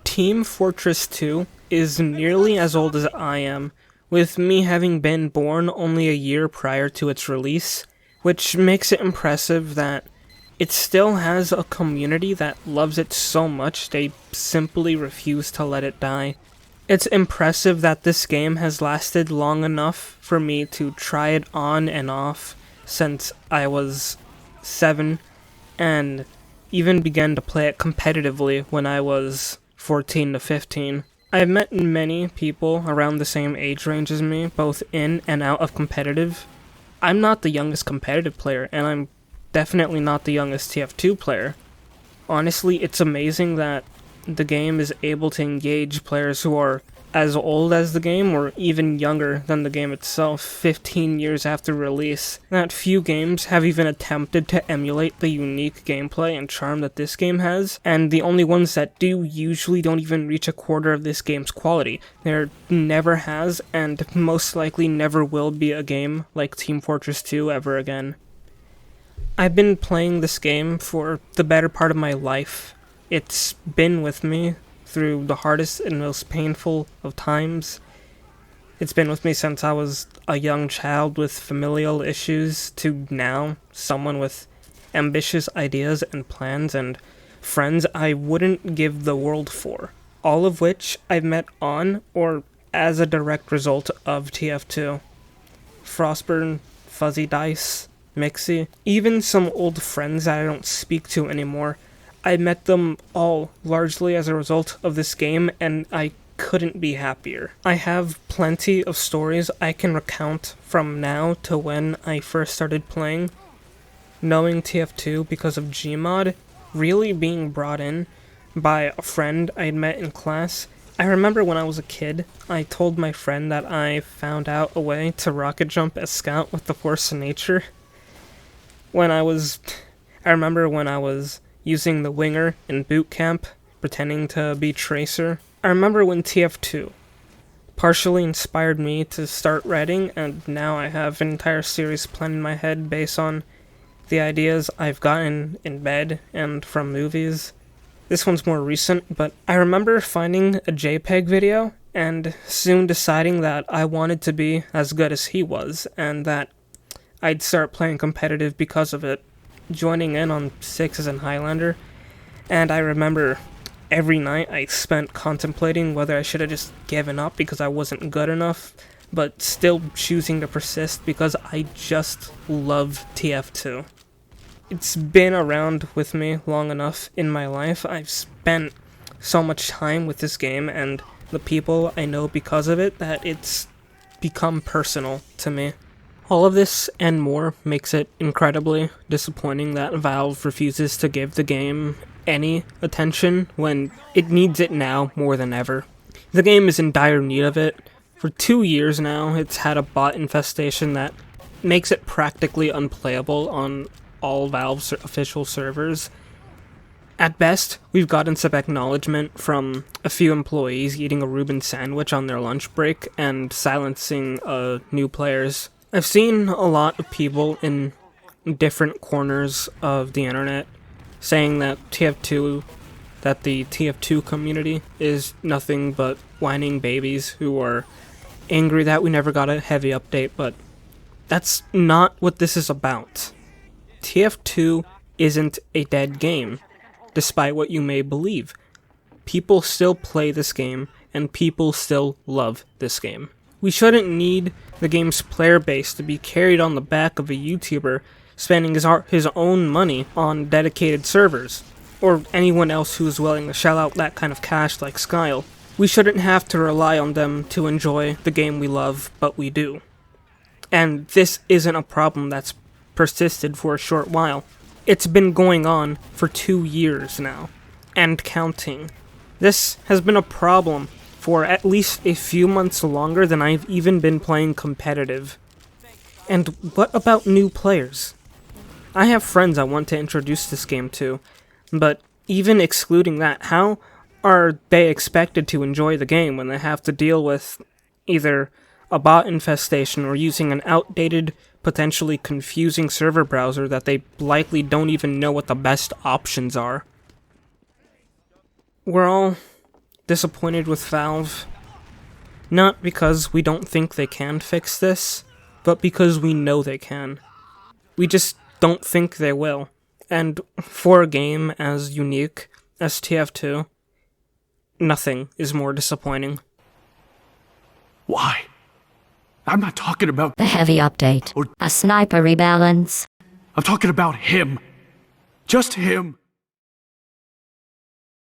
Team Fortress 2 is nearly as old as I am, with me having been born only a year prior to its release, which makes it impressive that it still has a community that loves it so much they simply refuse to let it die. It's impressive that this game has lasted long enough for me to try it on and off since I was 7, and even began to play it competitively when I was 14 to 15. I've met many people around the same age range as me, both in and out of competitive. I'm not the youngest competitive player, and I'm definitely not the youngest TF2 player. Honestly, it's amazing that the game is able to engage players who are as old as the game or even younger than the game itself 15 years after release. That few games have even attempted to emulate the unique gameplay and charm that this game has, and the only ones that do usually don't even reach a quarter of this game's quality. There never has and most likely never will be a game like Team Fortress 2 ever again. I've been playing this game for the better part of my life. It's been with me through the hardest and most painful of times. It's been with me since I was a young child with familial issues to now someone with ambitious ideas and plans and friends I wouldn't give the world for, all of which I've met on or as a direct result of TF2. Frostburn, Fuzzy Dice, Mixie, even some old friends that I don't speak to anymore. I met them all largely as a result of this game, and I couldn't be happier. I have plenty of stories I can recount from now to when I first started playing. Knowing TF2 because of Gmod, really being brought in by a friend I'd met in class. I remember when I was a kid, I told my friend that I found out a way to rocket jump as Scout with the Force of Nature. I remember when I was using the winger in boot camp, pretending to be Tracer. I remember when TF2 partially inspired me to start writing, and now I have an entire series planned in my head based on the ideas I've gotten in bed and from movies. This one's more recent, but I remember finding a JPEG video and soon deciding that I wanted to be as good as he was, and that I'd start playing competitive because of it, joining in on Sixes and Highlander, and I remember every night I spent contemplating whether I should have just given up because I wasn't good enough, but still choosing to persist because I just love TF2. It's been around with me long enough in my life. I've spent so much time with this game and the people I know because of it that it's become personal to me. All of this and more makes it incredibly disappointing that Valve refuses to give the game any attention when it needs it now more than ever. The game is in dire need of it. For 2 years now, it's had a bot infestation that makes it practically unplayable on all Valve's official servers. At best, we've gotten some acknowledgement from a few employees eating a Reuben sandwich on their lunch break and silencing new players. I've seen a lot of people in different corners of the internet saying that the TF2 community is nothing but whining babies who are angry that we never got a heavy update, but that's not what this is about. TF2 isn't a dead game, despite what you may believe. People still play this game, and people still love this game. We shouldn't need the game's player base to be carried on the back of a YouTuber spending his own money on dedicated servers, or anyone else who is willing to shell out that kind of cash like Skyle. We shouldn't have to rely on them to enjoy the game we love, but we do. And this isn't a problem that's persisted for a short while. It's been going on for 2 years now, and counting. This has been a problem for at least a few months longer than I've even been playing competitive. And what about new players? I have friends I want to introduce this game to, but even excluding that, how are they expected to enjoy the game when they have to deal with either a bot infestation or using an outdated, potentially confusing server browser that they likely don't even know what the best options are? We're all disappointed with Valve. Not because we don't think they can fix this, but because we know they can. We just don't think they will. And for a game as unique as TF2, nothing is more disappointing. Why? I'm not talking about... The heavy update. A sniper rebalance. I'm talking about him. Just him.